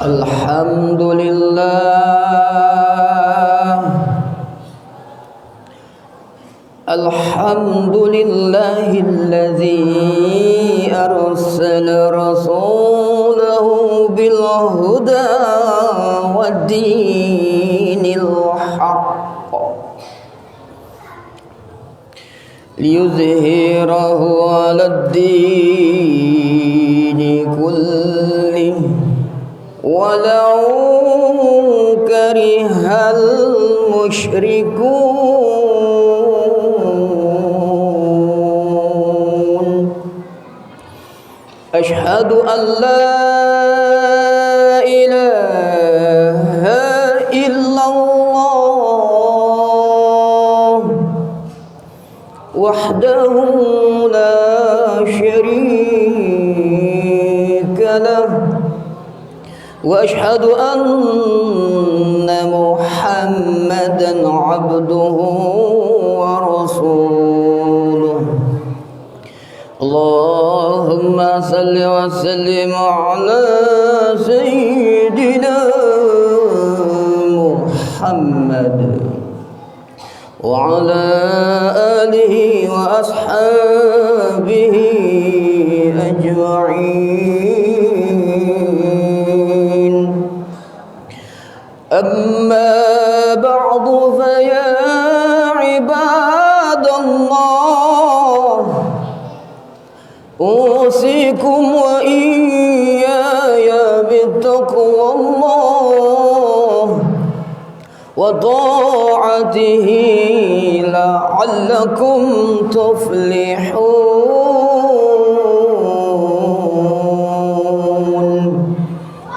Alhamdulillahilladzi arsala rasulahu bil huda wad dinil haqq liyuzhirahu 'alad dini kullihi walau karihal musyrikun. Asyhadu an la ilaha illallah wahdahu la syarika lahu wa asyhadu anna Muhammadan abduhu wa rasuluh. Allahumma salli wa sallim ala sayyidina Muhammad wa ala alihi wa ashabihi ajma'in. Amma ba'du fa ya ibadallah usikum wa iyaya bittaqwallah wa ta'atihi la'allakum tuflihun.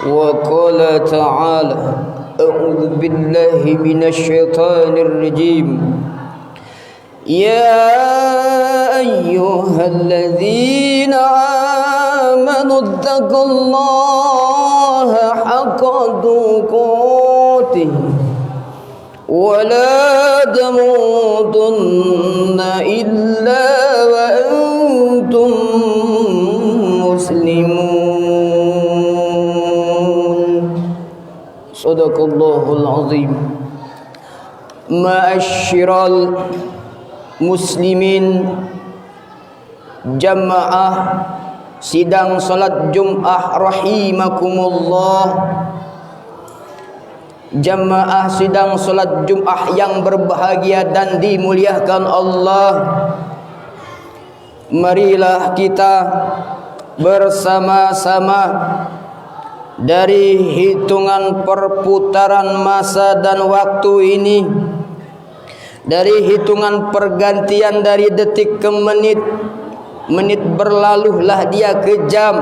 Wa qala ta'ala a'udzu billahi minasy syaithanir rajim. Ya ayyuhalladzina amanu taqullaha haqqa tuqatih wa la tamutunna illa wa antum muslimun. Sadaqallahul azim. Ma'asyiral muslimin, jamaah sidang salat Jum'ah rahimakumullah. Jamaah sidang salat Jum'ah yang berbahagia dan dimuliakan Allah. Marilah kita bersama-sama dari hitungan perputaran masa dan waktu ini, dari hitungan pergantian dari detik ke menit, menit berlalulah dia ke jam,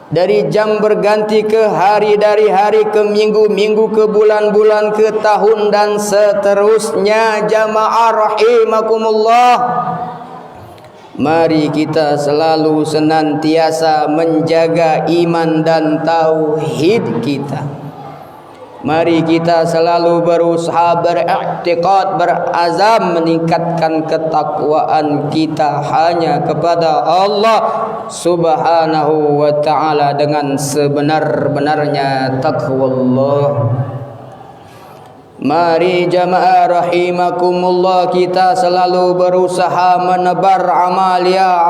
dari jam berganti ke hari, dari hari ke minggu, minggu ke bulan, bulan ke tahun dan seterusnya. Jamaah rahimakumullah, mari kita selalu senantiasa menjaga iman dan tauhid kita. Mari kita selalu berusaha beriktikad, berazam meningkatkan ketakwaan kita hanya kepada Allah Subhanahu wa ta'ala dengan sebenar-benarnya taqwallah. Mari jamaah rahimakumullah, kita selalu berusaha menebar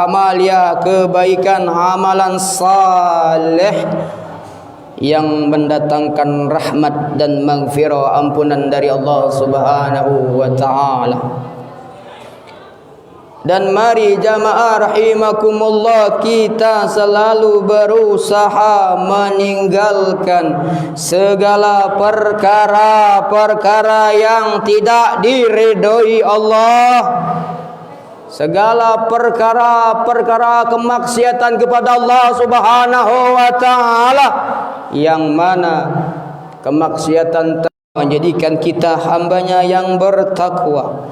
amalia kebaikan, amalan saleh yang mendatangkan rahmat dan maghfirah, ampunan dari Allah Subhanahu wa ta'ala. Dan mari jamaah rahimakumullah, kita selalu berusaha meninggalkan segala perkara-perkara yang tidak diridhoi Allah, segala perkara-perkara kemaksiatan kepada Allah Subhanahu wa ta'ala, yang mana kemaksiatan menjadikan kita hambanya yang bertakwa,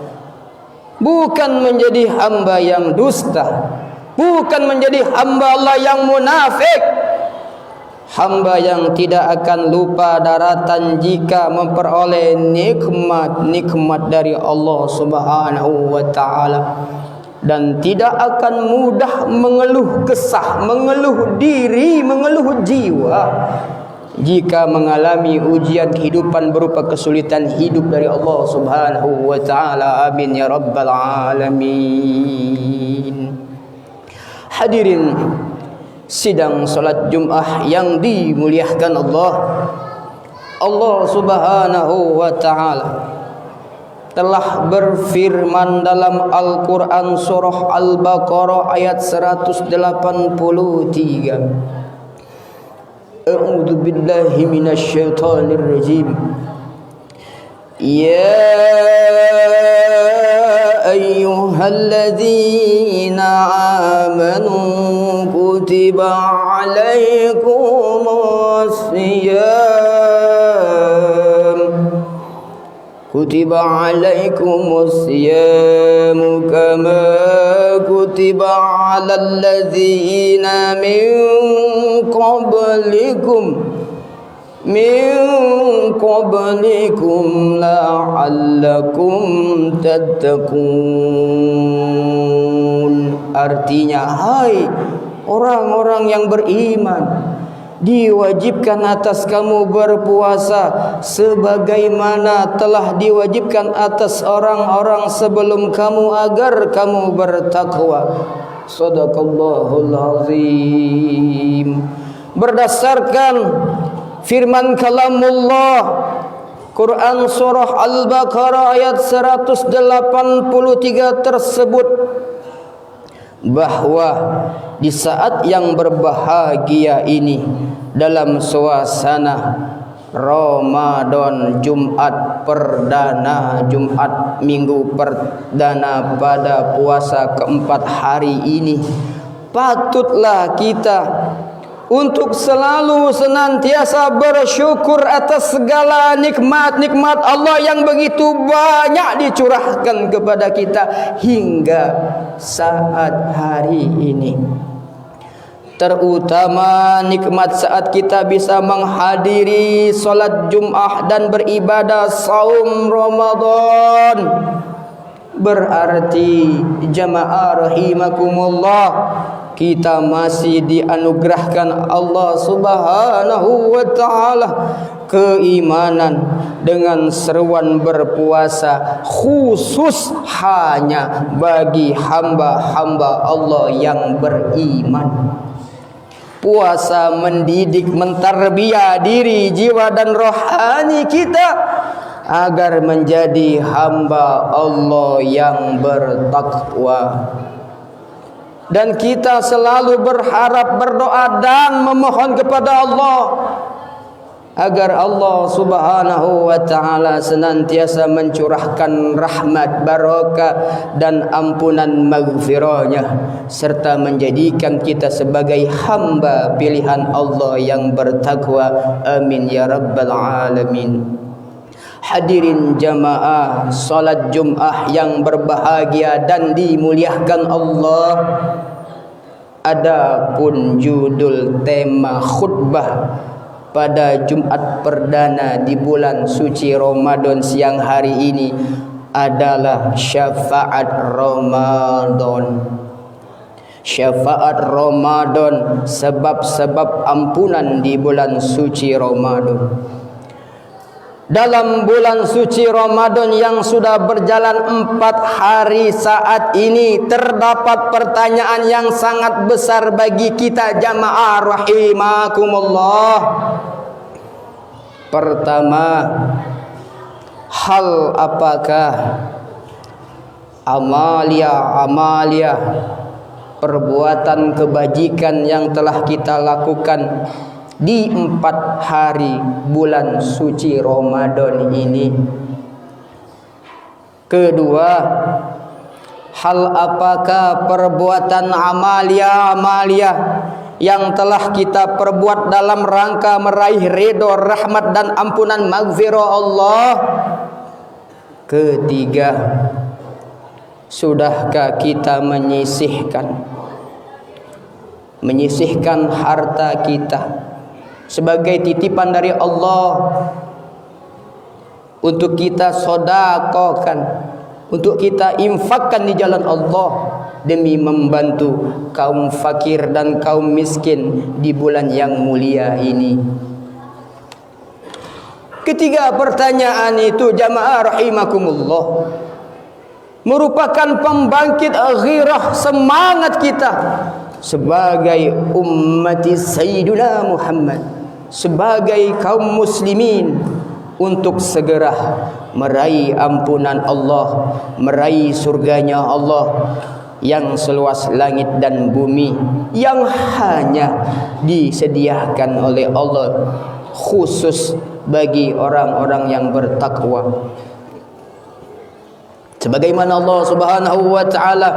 bukan menjadi hamba yang dusta, bukan menjadi hamba Allah yang munafik, hamba yang tidak akan lupa daratan jika memperoleh nikmat-nikmat dari Allah Subhanahu wa ta'ala, dan tidak akan mudah mengeluh kesah, mengeluh diri, mengeluh jiwa, jika mengalami ujian kehidupan berupa kesulitan hidup dari Allah Subhanahu wa taala. Amin ya rabbal alamin. Hadirin sidang salat Jumat yang dimuliakan Allah. Allah Subhanahu wa taala telah berfirman dalam Al-Quran surah Al-Baqarah ayat 183. A'udzu billahi minasy syaithanir rajim. Ya ayyuhalladzina amanu kutiba alaikumus siyam kutiba alaikumus siyam kama kutiba alal ladzina min qablikum la'allakum tattaqun. Artinya, hai orang-orang yang beriman, diwajibkan atas kamu berpuasa sebagaimana telah diwajibkan atas orang-orang sebelum kamu agar kamu bertakwa. Shadaqallahul azim. Berdasarkan firman kalamullah Quran surah Al-Baqarah ayat 183 tersebut, bahwa di saat yang berbahagia ini dalam suasana Ramadan, Jumat perdana, Jumat minggu perdana pada puasa keempat hari ini, patutlah kita untuk selalu senantiasa bersyukur atas segala nikmat-nikmat Allah yang begitu banyak dicurahkan kepada kita hingga saat hari ini. Terutama nikmat saat kita bisa menghadiri solat Jumat dan beribadah saum Ramadan. Berarti jamaah rahimakumullah, kita masih dianugerahkan Allah Subhanahu wa taala keimanan dengan seruan berpuasa khusus hanya bagi hamba-hamba Allah yang beriman. Puasa mendidik, mentarbiah diri, jiwa dan rohani kita agar menjadi hamba Allah yang bertakwa. Dan kita selalu berharap, berdoa dan memohon kepada Allah agar Allah Subhanahu wa taala senantiasa mencurahkan rahmat, barakah dan ampunan maghfirahnya, serta menjadikan kita sebagai hamba pilihan Allah yang bertakwa. Amin ya rabbal alamin. Hadirin jamaah salat Jumat yang berbahagia dan dimuliakan Allah, adapun judul tema khutbah pada Jumat perdana di bulan suci Ramadan siang hari ini adalah syafaat Ramadan. Syafaat Ramadan, sebab-sebab ampunan di bulan suci Ramadan. Dalam bulan suci Ramadan yang sudah berjalan 4 hari saat ini, terdapat pertanyaan yang sangat besar bagi kita jamaah rahimakumullah. Pertama, hal apakah amalia perbuatan kebajikan yang telah kita lakukan di 4 hari bulan suci Ramadan ini? Kedua, hal apakah perbuatan amalia yang telah kita perbuat dalam rangka meraih ridho, rahmat dan ampunan maghfirah Allah? Ketiga, sudahkah kita menyisihkan harta kita sebagai titipan dari Allah untuk kita sedekahkan, untuk kita infakkan di jalan Allah demi membantu kaum fakir dan kaum miskin di bulan yang mulia ini? Ketiga pertanyaan itu jamaah rahimakumullah merupakan pembangkit gairah semangat kita sebagai umat Sayyidina Muhammad, sebagai kaum muslimin untuk segera meraih ampunan Allah, meraih surganya Allah yang seluas langit dan bumi, yang hanya disediakan oleh Allah khusus bagi orang-orang yang bertakwa. Sebagaimana Allah Subhanahu wa taala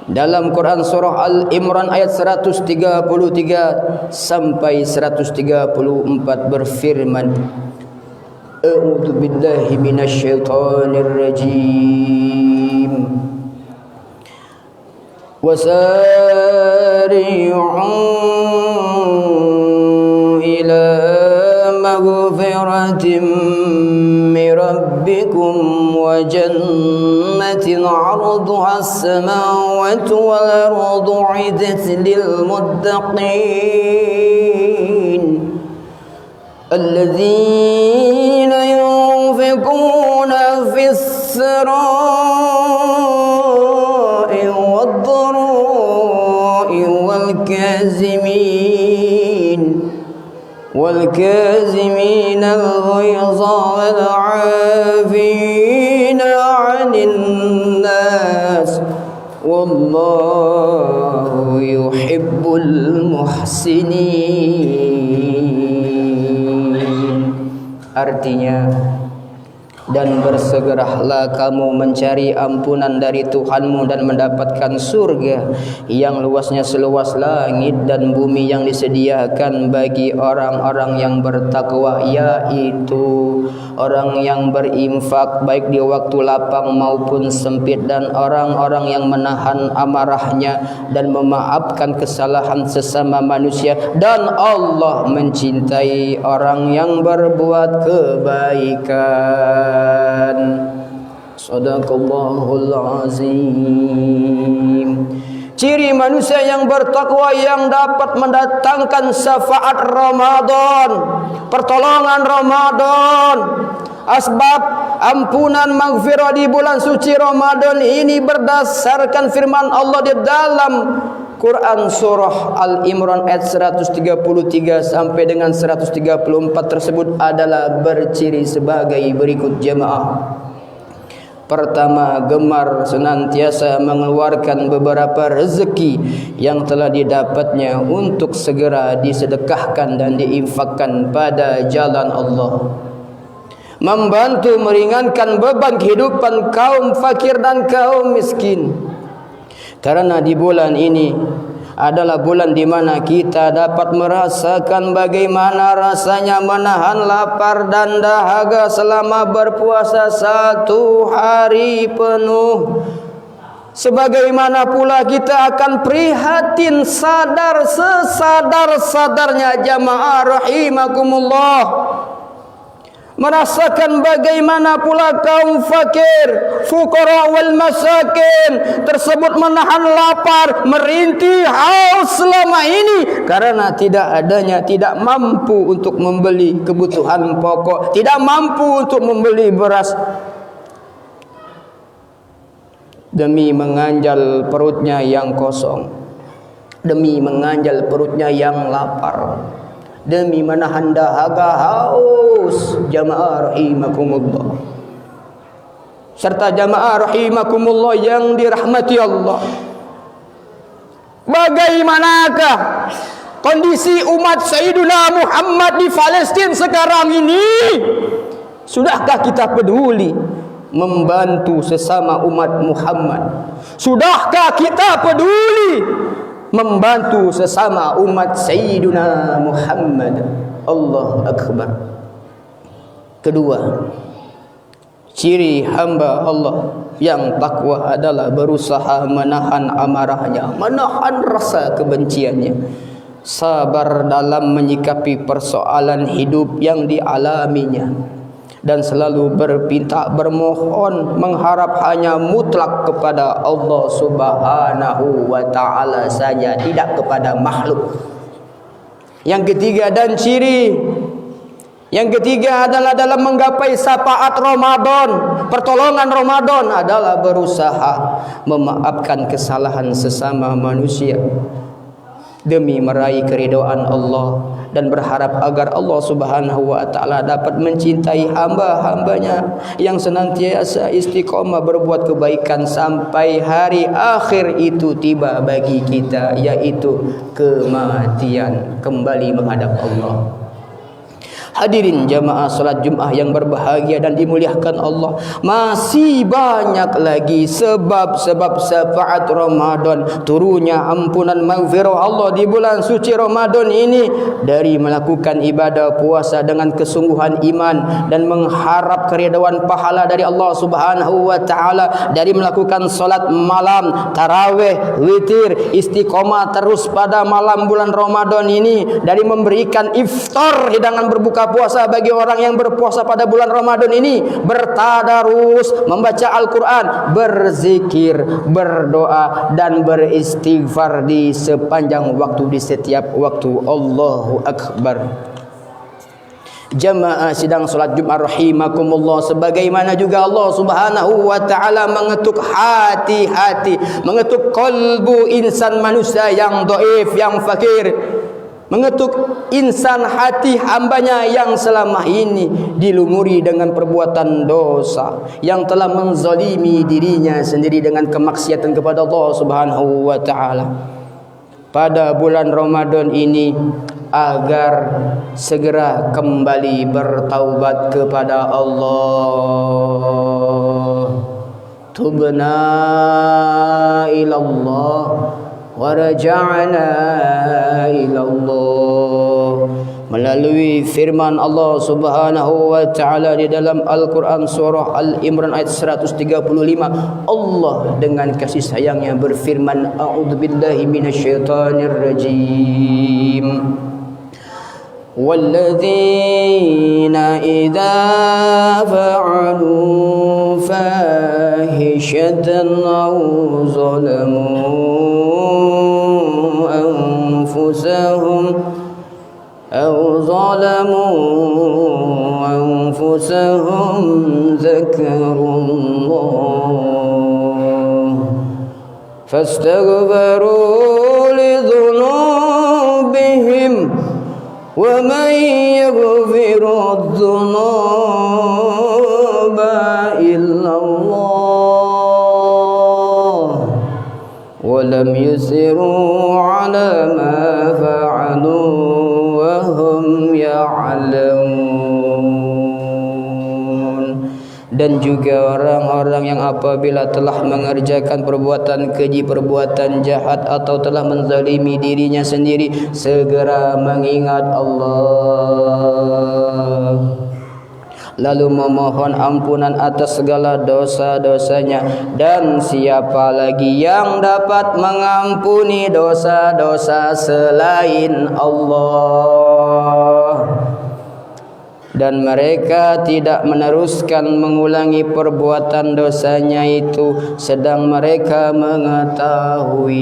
dalam Quran surah Al-Imran ayat 133 sampai 134 berfirman, A'udzu billahi minasyaitonir rajim. Wasari'u ila maghfiratin min rabbikum wa jannatin 'arduha as-samawati wal ardu 'iddat lil muttaqin alladzina yunfiquna fis sarai wad-dharai والكاظمين الغيظ والعافين عن الناس والله يحب المحسنين. Artinya, dan bersegeralah kamu mencari ampunan dari Tuhanmu dan mendapatkan surga yang luasnya seluas langit dan bumi yang disediakan bagi orang-orang yang bertakwa, yaitu orang yang berinfak baik di waktu lapang maupun sempit, dan orang-orang yang menahan amarahnya dan memaafkan kesalahan sesama manusia, dan Allah mencintai orang yang berbuat kebaikan. Shadaqallahul azim. Ciri manusia yang bertakwa yang dapat mendatangkan syafaat Ramadan, pertolongan Ramadan, asbab ampunan maghfirah di bulan suci Ramadan ini berdasarkan firman Allah di dalam Quran surah Al-Imran ayat 133 sampai dengan 134 tersebut adalah berciri sebagai berikut jemaah. Pertama, gemar senantiasa mengeluarkan beberapa rezeki yang telah didapatnya untuk segera disedekahkan dan diinfakkan pada jalan Allah. Membantu meringankan beban kehidupan kaum fakir dan kaum miskin. Karena di bulan ini adalah bulan di mana kita dapat merasakan bagaimana rasanya menahan lapar dan dahaga selama berpuasa 1 hari penuh. Sebagaimana pula kita akan prihatin sadar sesadar-sadarnya jamaah rahimakumullah, merasakan bagaimana pula kaum fakir, fuqara wal masakin tersebut menahan lapar, merintih haus selama ini karena tidak mampu untuk membeli kebutuhan pokok, tidak mampu untuk membeli beras, demi menganjal perutnya yang kosong, demi menganjal perutnya yang lapar, demi menahan dahaga haus. Jamaah rahimakumullah, serta jamaah rahimakumullah yang dirahmati Allah, bagaimanakah kondisi umat Sayyidina Muhammad di Palestina sekarang ini? Sudahkah kita peduli membantu sesama umat Muhammad? Sudahkah kita peduli membantu sesama umat Sayyidina Muhammad? Allah Akbar. Kedua, ciri hamba Allah yang takwa adalah berusaha menahan amarahnya, menahan rasa kebenciannya, sabar dalam menyikapi persoalan hidup yang dialaminya, dan selalu berpinta, bermohon, mengharap hanya mutlak kepada Allah Subhanahu wa ta'ala saja, tidak kepada makhluk. Yang ketiga dan ciri Yang ketiga adalah dalam menggapai syafaat Ramadan, pertolongan Ramadan adalah berusaha memaafkan kesalahan sesama manusia demi meraih keridhaan Allah dan berharap agar Allah Subhanahu wa taala dapat mencintai hamba-hambanya yang senantiasa istiqomah berbuat kebaikan sampai hari akhir itu tiba bagi kita, yaitu kematian, kembali menghadap Allah. Hadirin jamaah salat Jumat yang berbahagia dan dimuliakan Allah, masih banyak lagi sebab-sebab syafaat Ramadan, turunnya ampunan maghfirah Allah di bulan suci Ramadan ini, dari melakukan ibadah puasa dengan kesungguhan iman dan mengharap keridhaan pahala dari Allah Subhanahu wa taala, dari melakukan salat malam, tarawih, witir, istiqomah terus pada malam bulan Ramadan ini, dari memberikan iftar, hidangan berbuka puasa bagi orang yang berpuasa pada bulan Ramadan ini, bertadarus, membaca Al-Quran, berzikir, berdoa dan beristighfar di sepanjang waktu, di setiap waktu. Allahu Akbar. Jamaah sidang salat Jumat rahimakumullah, sebagaimana juga Allah Subhanahu wa taala mengetuk hati-hati, mengetuk kalbu insan manusia yang dhaif, yang fakir, mengetuk insan hati hambanya yang selama ini dilumuri dengan perbuatan dosa, yang telah menzalimi dirinya sendiri dengan kemaksiatan kepada Allah Subhanahu wa taala. Pada bulan Ramadan ini, agar segera kembali bertaubat kepada Allah. Tubna ilallah wa raja'na ilallah, melalui firman Allah Subhanahu wa taala di dalam Al-Qur'an surah Al-Imran ayat 135, Allah dengan kasih sayangnya berfirman, a'udzubillahi minasyaitonir rajim. وَالَّذِينَ إِذَا فَعَلُوا فَاحِشَةً أَوْ ظَلَمُوا أَنفُسَهُمْ ذَكَرُوا اللَّهَ فَاسْتَغْفَرُوا لِذُنُوبِهِمْ وَمَنْ يَغْفِرُ الذُّنُوبَ إِلَّا اللَّهُ وَلَمْ يُصِرُّوا عَلَى مَا فَعَلُوا وَهُمْ يَعْلَمُونَ. Dan juga orang-orang yang apabila telah mengerjakan perbuatan keji, perbuatan jahat, atau telah menzalimi dirinya sendiri, segera mengingat Allah, lalu memohon ampunan atas segala dosa-dosanya. Dan siapa lagi yang dapat mengampuni dosa-dosa selain Allah? Dan mereka tidak meneruskan mengulangi perbuatan dosanya itu sedang mereka mengetahui.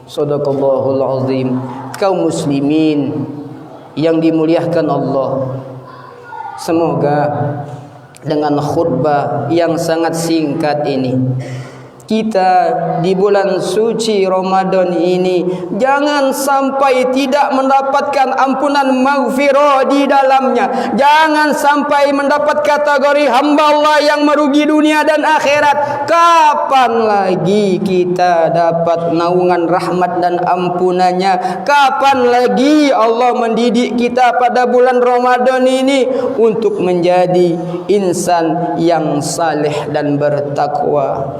Shadaqallahul azim. Kaum muslimin yang dimuliakan Allah, semoga dengan khutbah yang sangat singkat ini, kita di bulan suci Ramadan ini jangan sampai tidak mendapatkan ampunan maghfirah di dalamnya. Jangan sampai mendapat kategori hamba Allah yang merugi dunia dan akhirat. Kapan lagi kita dapat naungan rahmat dan ampunannya? Kapan lagi Allah mendidik kita pada bulan Ramadan ini untuk menjadi insan yang saleh dan bertakwa?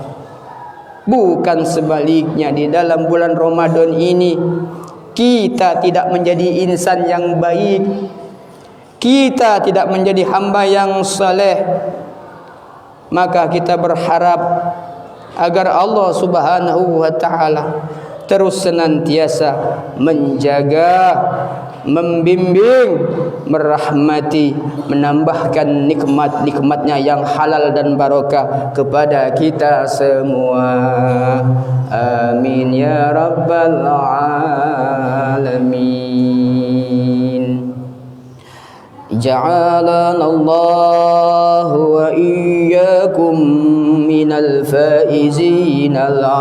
Bukan sebaliknya, di dalam bulan Ramadan ini kita tidak menjadi insan yang baik, kita tidak menjadi hamba yang saleh, maka kita berharap agar Allah Subhanahu wa taala terus senantiasa menjaga, membimbing, merahmati, menambahkan nikmat-nikmatnya yang halal dan barokah kepada kita semua. Amin ya rabbal alamin. جعلنا الله وإياكم من الفائزين العاملين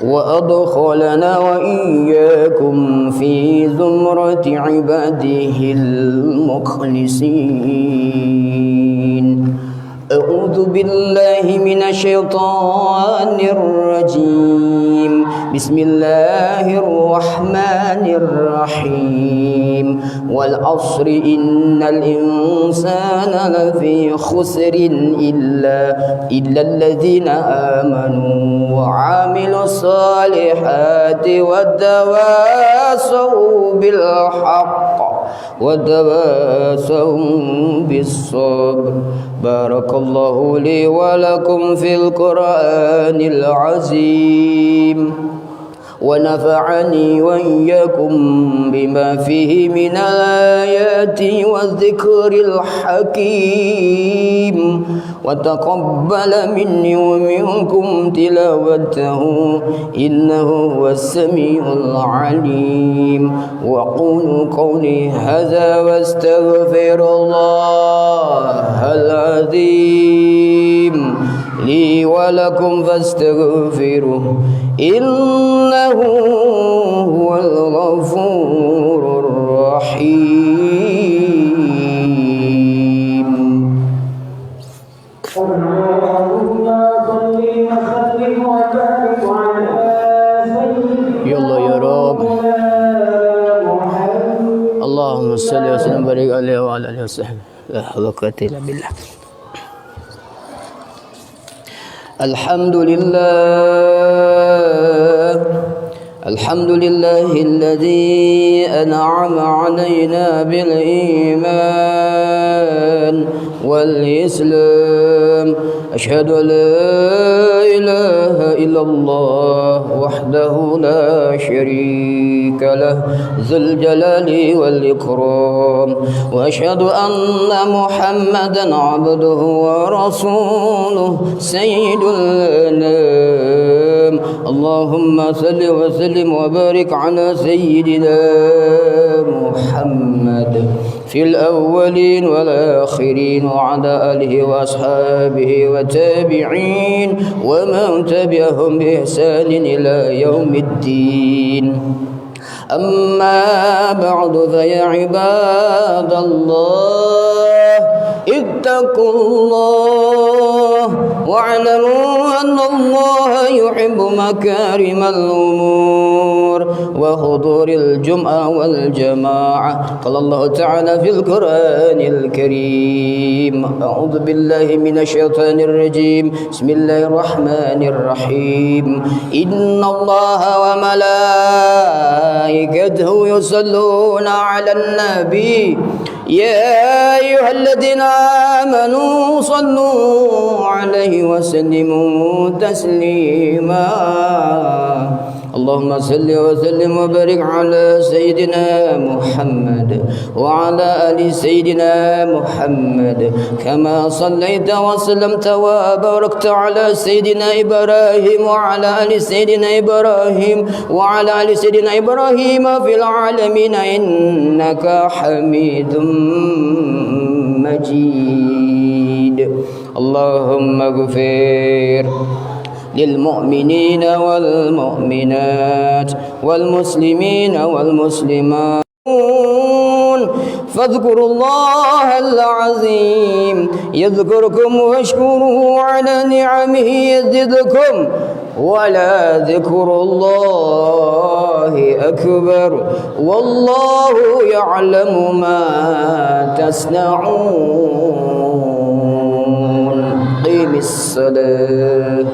وأدخلنا وإياكم في زمرة عباده المخلصين. أعوذ بالله من الشيطان الرجيم. بسم الله الرحمن الرحيم. والعصر إن الإنسان لفي خسر إلا الذين آمنوا وعملوا الصالحات وتواصوا بالحق وتواصوا بالصبر. بارك الله لي ولكم في القرآن العظيم ونفعني وإياكم بما فيه من الآيات والذكر الحكيم وتقبل مني ومنكم تلاوته إنه هو السميع العليم. وقولوا قولي هذا واستغفر الله العظيم لي ولكم فاستغفروه إنه هو الغفور الرحيم. يا الله يا رب. اللهم صل وسلم وبارك عليه وعلى آله وصحبه. لا حول ولا قوة إلا بالله. الحمد لله الذي أنعم علينا بالإيمان والإسلام. أشهد أن لا إله إلا الله وحده لا شريك له ذو الجلال والإكرام. وأشهد أن محمدا عبده ورسوله سيد الأنام. اللهم صل وسلم وبارك على سيدنا محمد في الأولين والآخرين وعلى آله وأصحابه والتابعين ومن تبعهم بإحسان إلى يوم الدين. أما بعد فيا عباد الله اتقوا الله واعلموا أن الله يحب مكارم الأمور وحضور الجمعة والجماعة. قال الله تعالى في القرآن الكريم. أعوذ بالله من الشيطان الرجيم. بسم الله الرحمن الرحيم. إن الله وملائكته يصلون على النبي يا أيها الذين آمنوا صلوا عليه وسلموا تسليما. اللهم صل وسلم وبارك على سيدنا محمد وعلى آل سيدنا محمد كما صليت وسلمت وباركت على سيدنا إبراهيم وعلى آل سيدنا إبراهيم وعلى آل سيدنا إبراهيم في العالمين إنك حميد مجيد. اللهم اغفر للمؤمنين والمؤمنات والمسلمين والمسلمات فاذكروا الله العظيم يذكركم واشكروه على نعمه يزدكم ولذكر الله أكبر والله يعلم ما تصنعون. قيم الصلاة.